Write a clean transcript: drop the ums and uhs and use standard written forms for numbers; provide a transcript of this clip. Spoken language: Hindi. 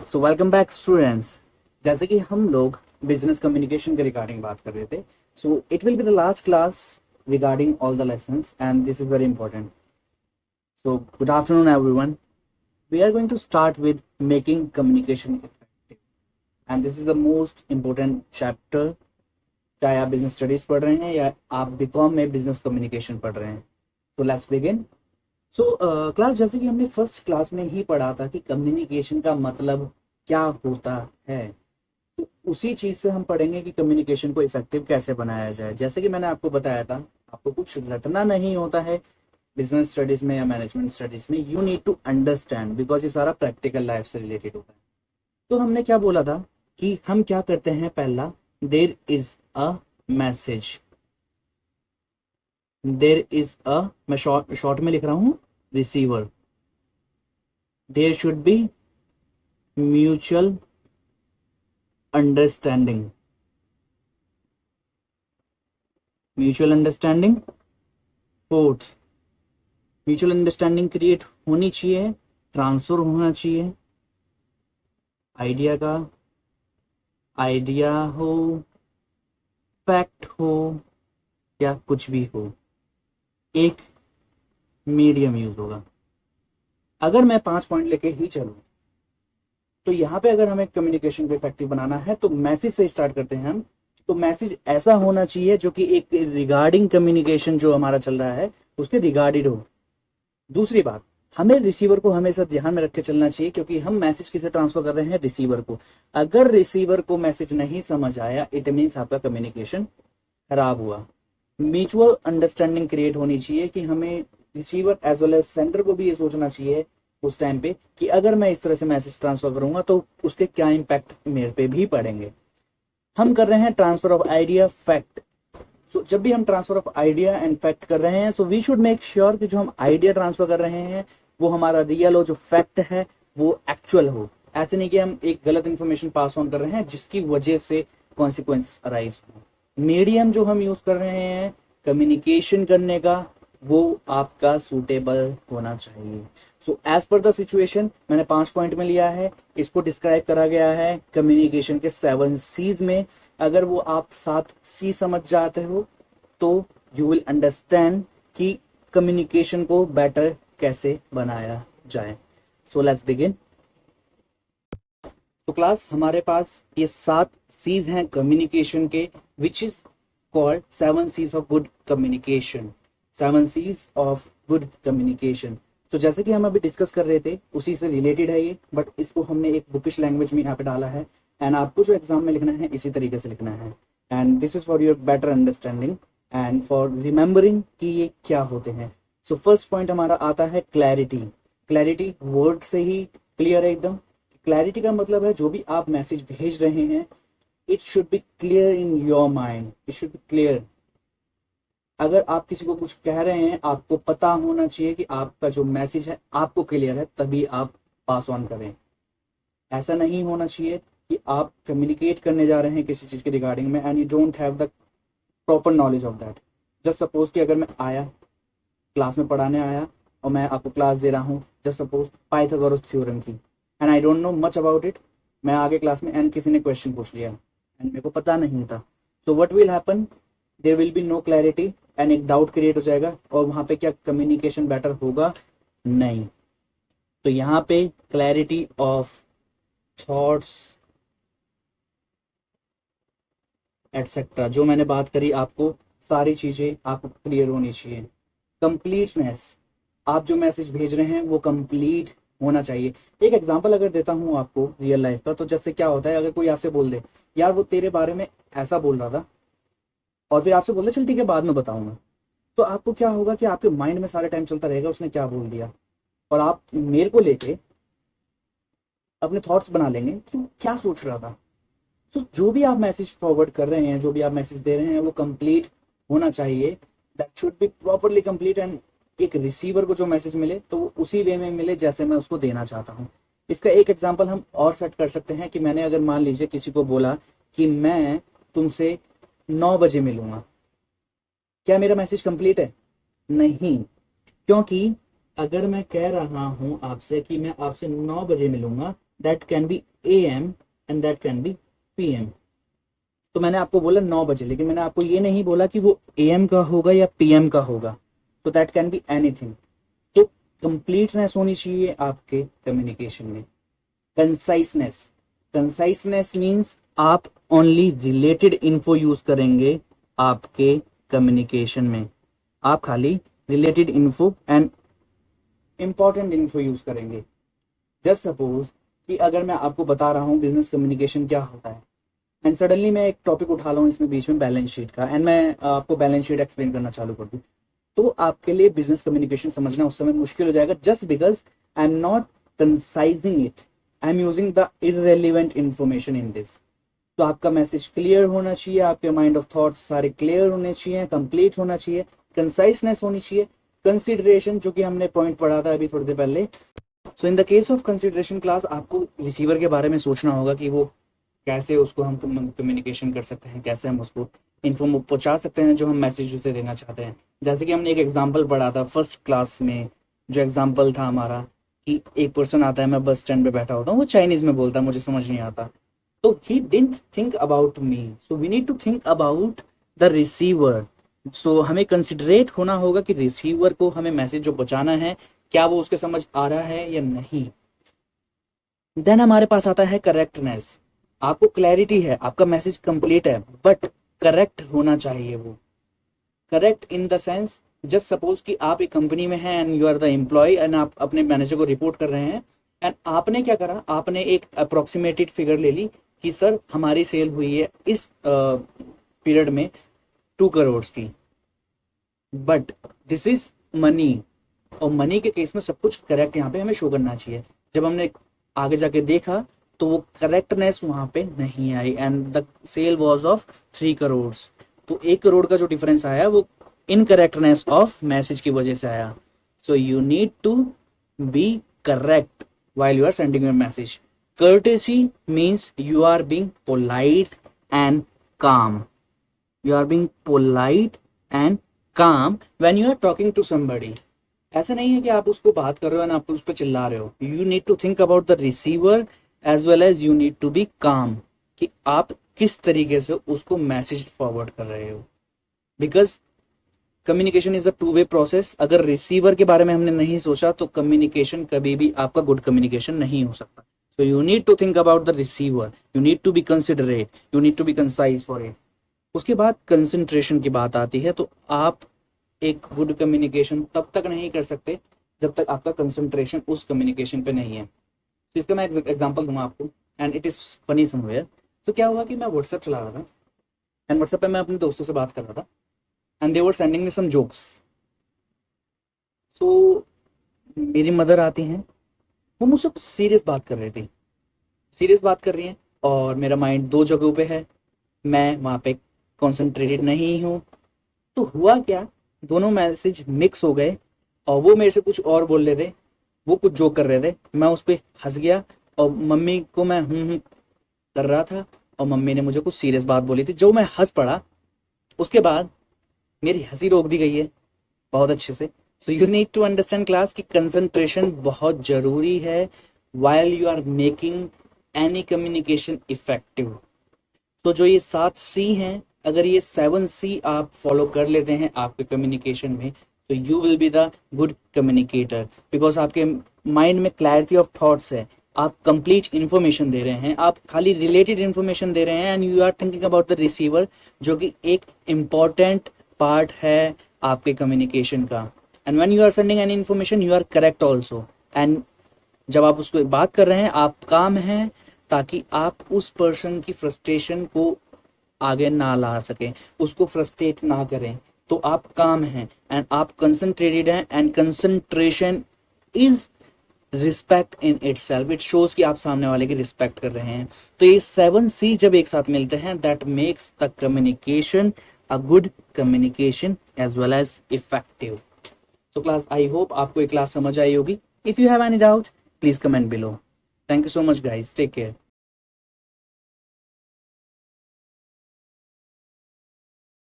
So welcome back students. जैसे कि हम लोग बिजनेस कम्युनिकेशन के रिगार्डिंग बात कर रहे थे, so it will be the last class regarding all the lessons and this is very important. So good afternoon everyone. We are going to start with making communication effective and this is the most important chapter. चाहे आप बिजनेस स्टडीज पढ़ रहे हैं या आप बीकॉम में बिजनेस कम्युनिकेशन पढ़ रहे हैं। So let's begin. So class, जैसे कि हमने फर्स्ट क्लास में ही पढ़ा था कि कम्युनिकेशन का मतलब क्या होता है, तो उसी चीज से हम पढ़ेंगे कि कम्युनिकेशन को इफेक्टिव कैसे बनाया जाए। जैसे कि मैंने आपको बताया था, आपको कुछ रटना नहीं होता है बिजनेस स्टडीज में या मैनेजमेंट स्टडीज में। You need to understand because ये सारा प्रैक्टिकल लाइफ से रिलेटेड होता है। तो हमने क्या बोला था कि हम क्या करते हैं, पहला, there is a message. There is a, मैं शॉर्ट शॉर्ट में लिख रहा हूं, receiver. There should be mutual understanding. Mutual understanding. Fourth, mutual understanding create होनी चाहिए, ट्रांसफर होना चाहिए आइडिया का। आइडिया हो, फैक्ट हो, या कुछ भी हो, एक मीडियम यूज होगा। अगर मैं 5 पॉइंट लेके ही चलूं, तो यहाँ पे अगर हमें कम्युनिकेशन को इफेक्टिव बनाना है तो मैसेज से स्टार्ट करते हैं हम। तो मैसेज ऐसा होना चाहिए जो कि एक रिगार्डिंग कम्युनिकेशन जो हमारा चल रहा है उसके रिगार्डेड हो। दूसरी बात, हमें रिसीवर को हमेशा ध्यान में रख के चलना चाहिए, क्योंकि हम मैसेज किसे ट्रांसफर कर रहे हैं, रिसीवर को। अगर रिसीवर को मैसेज नहीं समझ आया, इट मीन्स आपका कम्युनिकेशन खराब हुआ। म्यूचुअल अंडरस्टैंडिंग क्रिएट होनी चाहिए कि हमें receiver as well as sender को भी ये सोचना चाहिए उस टाइम पे कि अगर मैं इस तरह से मैसेज ट्रांसफर करूंगा तो उसके क्या इम्पैक्ट मेरे पे भी पड़ेंगे। हम कर रहे हैं transfer of idea, fact. So जब भी हम transfer of idea and fact कर रहे हैं, so we should make sure कि जो हम आइडिया ट्रांसफर कर रहे हैं वो हमारा रियल हो, जो फैक्ट है वो एक्चुअल हो। ऐसे नहीं कि हम एक गलत इंफॉर्मेशन पास ऑन कर रहे हैं जिसकी वजह से कॉन्सिक्वेंस अराइज हो। मीडियम जो हम यूज कर रहे हैं कम्युनिकेशन करने का, वो आपका सूटेबल होना चाहिए। So as per the situation, मैंने 5 पॉइंट में लिया है, इसको डिस्क्राइब करा गया है कम्युनिकेशन के 7 C's में। अगर वो आप 7 C समझ जाते हो तो यू विल अंडरस्टैंड कि कम्युनिकेशन को बेटर कैसे बनाया जाए। So let's begin. तो क्लास, हमारे पास ये 7 C's हैं कम्युनिकेशन के, which is called 7 C's of good communication. 7 C's of good communication. तो जैसे कि हम अभी डिस्कस कर रहे थे उसी से रिलेटेड है ये, बट इसको हमने एक बुकिश लैंग्वेज में यहाँ पे डाला है एंड आपको जो एग्जाम में लिखना है इसी तरीके से लिखना है। And this is for your better understanding and for remembering कि ये क्या होते हैं। सो फर्स्ट पॉइंट हमारा आता है क्लैरिटी। क्लैरिटी वर्ड से ही क्लियर है एकदम। क्लैरिटी का मतलब है जो भी आप मैसेज भेज रहे हैं, it should be clear in your mind, it should be clear. अगर आप किसी को कुछ कह रहे हैं, आपको पता होना चाहिए कि आपका जो मैसेज है आपको क्लियर है, तभी आप पास ऑन करें। ऐसा नहीं होना चाहिए कि आप कम्युनिकेट करने जा रहे हैं किसी चीज के रिगार्डिंग में and you don't have the proper knowledge of that. Just suppose कि अगर मैं आया, क्लास में पढ़ाने आया और मैं आपको क्लास दे रहा हूँ, जस्ट सपोज पाइथागोरस थ्योरम की, and I don't know much about it. मैं आगे क्लास में एंड किसी ने क्वेश्चन पूछ लिया एंड मेरे को पता नहीं था, तो what will happen, there will be no clarity and एक डाउट क्रिएट हो जाएगा और वहां पे क्या कम्युनिकेशन बेटर होगा? नहीं। तो यहाँ पे क्लैरिटी ऑफ थॉट्स एटसेट्रा जो मैंने बात करी, आपको सारी चीजें आपको क्लियर होनी चाहिए। कंप्लीटनेस, आप जो मैसेज भेज रहे हैं वो कंप्लीट होना चाहिए। एक एग्जांपल अगर देता हूँ आपको रियल लाइफ का, तो जैसे क्या होता है, अगर कोई आपसे बोल दे यार वो तेरे बारे में ऐसा बोल रहा था, और फिर आपसे बोल दे चल ठीक है बाद में बताऊंगा, तो आपको क्या होगा कि आपके माइंड में सारे टाइम चलता रहेगा उसने क्या बोल दिया, और आप मेल को लेके अपने थॉट्स बना लेंगे कि वो क्या सोच रहा था। तो जो भी आप मैसेज फॉरवर्ड कर रहे हैं, जो भी आप मैसेज दे रहे हैं, वो कंप्लीट होना चाहिए। That should be properly complete and एक रिसीवर को जो मैसेज मिले तो वो उसी वे में मिले जैसे मैं उसको देना चाहता हूँ। इसका एक एग्जांपल हम और सेट कर सकते हैं कि मैंने अगर मान लीजिए किसी को बोला कि मैं तुमसे 9 बजे मिलूंगा, क्या मेरा मैसेज कंप्लीट है? नहीं, क्योंकि अगर मैं कह रहा हूं आपसे कि मैं आपसे 9 बजे मिलूंगा, that can be AM and that can be PM। तो मैंने आपको बोला 9 बजे, लेकिन मैंने आपको ये नहीं बोला कि वो AM का होगा या PM का होगा। तो दैट कैन बी एनीथिंग। तो कंप्लीटनेस होनी चाहिए आपके कम्युनिकेशन में। कंसाइसनेस, कंसाइसनेस मीन्स आप ओनली रिलेटेड इन्फो यूज करेंगे आपके कम्युनिकेशन में। आप खाली related info and important info use करेंगे। जस्ट सपोज कि अगर मैं आपको बता रहा हूँ बिजनेस कम्युनिकेशन क्या होता है, एंड सडनली मैं एक टॉपिक उठा रहा हूँ इसमें बीच में बैलेंस शीट का, एंड मैं आपको बैलेंस शीट एक्सप्लेन करना चालू कर दूँ, तो आपके लिए बिजनेस कम्युनिकेशन समझना उस समय मुश्किल हो जाएगा, just because I am not concising it, I am using the irrelevant information in this. तो आपका मैसेज क्लियर होना चाहिए, आपके माइंड ऑफ थॉट्स सारे क्लियर होने चाहिए, कंप्लीट होना चाहिए, कंसाइसनेस होनी चाहिए, कंसिडरेशन जो कि हमने पॉइंट पढ़ा था अभी थोड़ी देर पहले। So in the case of consideration class, आपको रिसीवर के बारे में सोचना होगा कि वो कैसे उसको हम कम्युनिकेशन कर सकते हैं, कैसे हम उसको इन्फॉर्म पहुंचा सकते हैं जो हम मैसेज उसे देना चाहते हैं। जैसे कि हमने एक एग्जांपल पढ़ा था फर्स्ट क्लास में, जो एग्जांपल था हमारा कि एक पर्सन आता है, मैं बस स्टैंड पे बैठा होता हूँ, वो चाइनीज में बोलता है, मुझे समझ नहीं आता, तो he didn't think about me, so we need to think about the receiver. सो हमें कंसिडरेट होना होगा कि रिसीवर को हमें मैसेज जो पहुंचाना है, क्या वो उसके समझ आ रहा है या नहीं। देन हमारे पास आता है करेक्टनेस। आपको क्लैरिटी है, आपका मैसेज कंप्लीट है, बट करेक्ट होना चाहिए। वो correct in the sense, just suppose कि आप एक कंपनी में हैं and you are the employee एंड आप अपने मैनेजर को रिपोर्ट कर रहे हैं, एंड आपने क्या करा, आपने एक अप्रोक्सीमेटेड फिगर ले ली कि सर हमारी सेल हुई है इस पीरियड में 2 करोड़ की, बट दिस इज मनी, और मनी के केस में सब कुछ करेक्ट यहाँ पे हमें शो करना चाहिए। जब हमने आगे जाके देखा तो वो करेक्टनेस वहां पे नहीं आई and the sale was of 3 crore. तो 1 करोड़ का जो डिफरेंस आया वो इनकरेक्टनेस ऑफ मैसेज की वजह से आया। So you need to be correct while you are sending your message. Courtesy means you are being polite and calm. You are being polite and calm when you are talking to somebody. ऐसा नहीं है कि आप उसको बात कर रहे हो ना आप उस पर चिल्ला रहे हो। You need to think about the receiver as well as you need to be calm, कि आप किस तरीके से उसको मैसेज फॉरवर्ड कर रहे हो, because communication is a 2 way process. अगर रिसीवर के बारे में हमने नहीं सोचा तो कम्युनिकेशन कभी भी आपका गुड कम्युनिकेशन नहीं हो सकता। So you need to think about the receiver, you need to be considerate, you need to be concise for it. उसके बाद कंसंट्रेशन की बात आती है, तो आप एक गुड कम्युनिकेशन तब तक नहीं कर सकते जब तक आपका कंसंट्रेशन उस कम्युनिकेशन पे नहीं है। तो इसका मैं एक एग्जांपल दूंगा आपको, and it is funny somewhere. तो क्या हुआ कि मैं व्हाट्सएप चला रहा था, एंड व्हाट्सएप पे मैं अपने दोस्तों से बात कर रहा था, and they were sending me some jokes. So मेरी मदर आती हैं, वो मुझसे सीरियस बात कर रही थी, सीरियस बात कर रही हैं, और मेरा माइंड 2 जगहों पे है, मैं वहां पे कॉन्सेंट्रेटेड नहीं हूँ। तो हुआ क्या, दोनों मैसेज मिक्स हो गए, और वो मेरे से कुछ और बोल रहे थे, वो कुछ जोक कर रहे थे, मैं उस पर हंस गया, और मम्मी को मैं कर रहा था, और मम्मी ने मुझे कुछ सीरियस बात बोली थी जो मैं हंस पड़ा। उसके बाद मेरी हंसी रोक दी गई है बहुत अच्छे से। So you need to understand class कि कंसंट्रेशन बहुत जरूरी है while you are making any communication effective. तो जो ये 7 सी हैं, अगर ये 7 सी आप फॉलो कर लेते हैं आपके कम्युनिकेशन में, तो you will be the good communicator, because आपके माइंड में क्लैरिटी ऑफ थॉट्स है, आप कंप्लीट इन्फॉर्मेशन दे रहे हैं, आप खाली रिलेटेड इन्फॉर्मेशन दे रहे हैं, and you are thinking about the receiver, जो कि एक इम्पॉर्टेंट पार्ट है आपके कम्युनिकेशन का। And when you are sending any information you are correct also, एंड जब आप उसको बात कर रहे हैं आप काम हैं, ताकि आप उस पर्सन की फ्रस्ट्रेशन को आगे ना ला सकें, उसको फ्रस्ट्रेट ना करें, तो आप काम हैं एंड आप कंसंट्रेटेड हैं, and concentration is respect in itself, it shows कि आप सामने वाले की रिस्पेक्ट कर रहे हैं। तो ये 7 सी जब एक साथ मिलते हैं, that makes the communication a good communication as well as effective. So class, I hope आपको ये क्लास समझ आई होगी. If you have any doubt, please comment below. Thank you so much guys. Take care.